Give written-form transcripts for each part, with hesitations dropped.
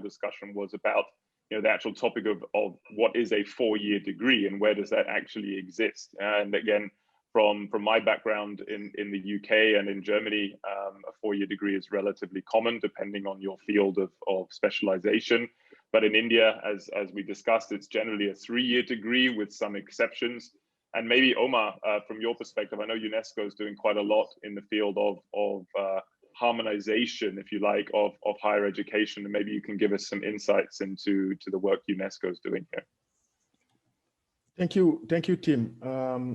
discussion was about the actual topic of what is a 4-year degree and where does that actually exist. And again, from my background in the UK and in Germany, a 4-year degree is relatively common depending on your field of specialization. But in India, as we discussed, it's generally a 3-year degree with some exceptions. And maybe Omar, from your perspective, I know UNESCO is doing quite a lot in the field of harmonization, if you like, of higher education, and maybe you can give us some insights into the work UNESCO is doing here. Thank you, Tim.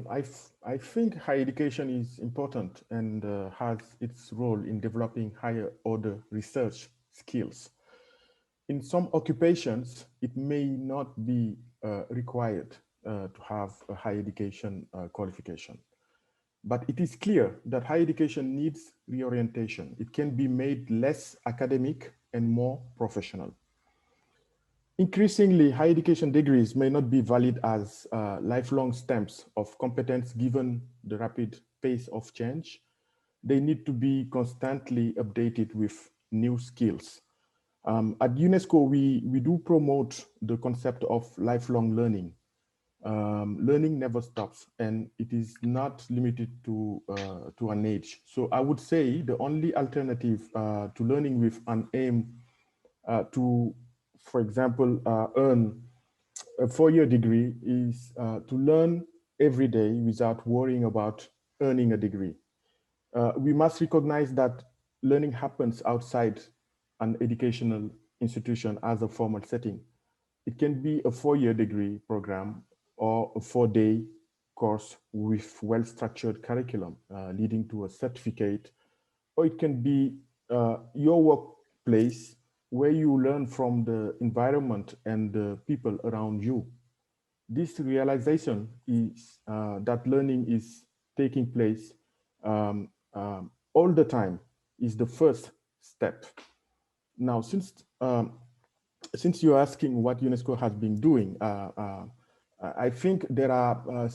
I think higher education is important and has its role in developing higher order research skills. In some occupations, it may not be required to have a higher education qualification. But it is clear that higher education needs reorientation. It can be made less academic and more professional. Increasingly, higher education degrees may not be valid as lifelong stamps of competence given the rapid pace of change. They need to be constantly updated with new skills. At UNESCO, we do promote the concept of lifelong learning. Learning never stops, and it is not limited to an age. So I would say the only alternative to learning with an aim to, for example, earn a 4-year degree is to learn every day without worrying about earning a degree. We must recognize that learning happens outside an educational institution as a formal setting. It can be a 4-year degree program or a 4-day course with well-structured curriculum leading to a certificate, or it can be your workplace where you learn from the environment and the people around you. This realization is that learning is taking place all the time is the first step. Now, since you're asking what UNESCO has been doing, I think there are,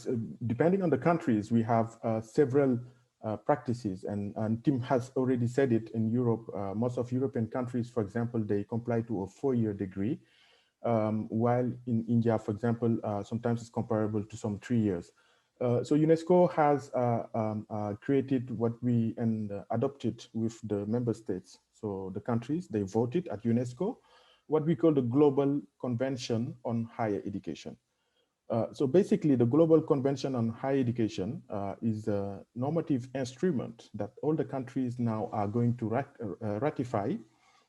depending on the countries, we have several practices, and Tim has already said it. In Europe, most of European countries, for example, they comply to a 4-year degree, while in India, for example, sometimes it's comparable to some 3 years. So UNESCO has created what we adopted with the member states. So the countries, they voted at UNESCO, what we call the Global Convention on Higher Education. So basically, the Global Convention on Higher Education is a normative instrument that all the countries now are going to ratify.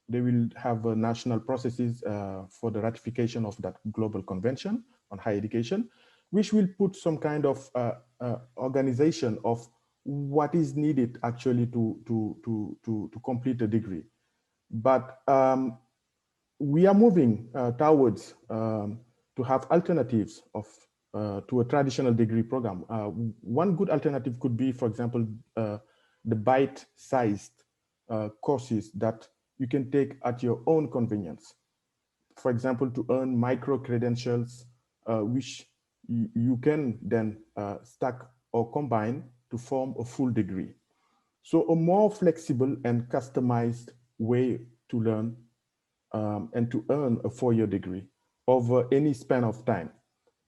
They will have national processes for the ratification of that Global Convention on Higher Education, which will put some kind of organization of what is needed actually to complete a degree. But we are moving towards to have alternatives to a traditional degree program. One good alternative could be, for example, the bite-sized courses that you can take at your own convenience. For example, to earn micro-credentials, which you can then stack or combine to form a full degree. So a more flexible and customized way to learn and to earn a 4-year degree over any span of time.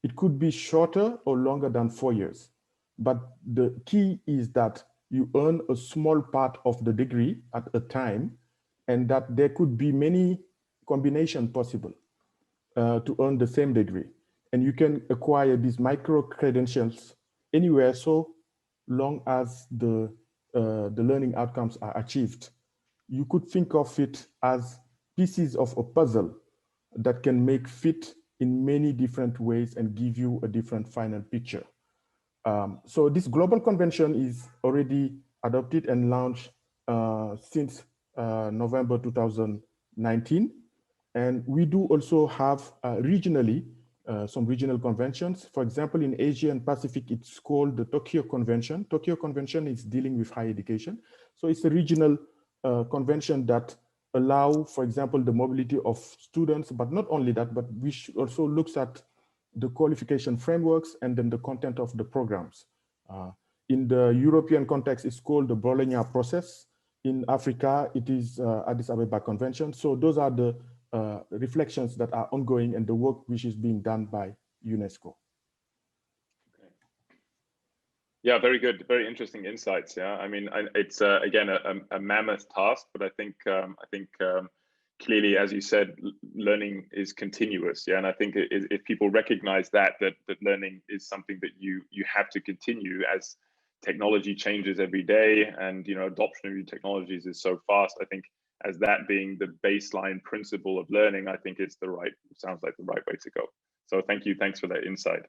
It could be shorter or longer than 4 years, but the key is that you earn a small part of the degree at a time, and that there could be many combinations possible to earn the same degree. And you can acquire these micro credentials anywhere so long as the learning outcomes are achieved. You could think of it as pieces of a puzzle that can make fit in many different ways and give you a different final picture. So this global convention is already adopted and launched since November 2019. And we do also have regionally some regional conventions. For example, in Asia and Pacific, it's called the Tokyo Convention. Tokyo Convention is dealing with higher education. So it's a regional convention that allow, for example, the mobility of students, but not only that, but which also looks at the qualification frameworks and then the content of the programs. In the European context, it's called the Bologna process. In Africa, it is Addis Ababa Convention. So those are the reflections that are ongoing and the work which is being done by UNESCO. Yeah, very good, very interesting insights. Yeah, I mean, it's again a mammoth task, but I think clearly, as you said, learning is continuous. Yeah, and I think if people recognize that learning is something that you have to continue as technology changes every day, and adoption of new technologies is so fast. I think as that being the baseline principle of learning, I think it's sounds like the right way to go. So thanks for that insight.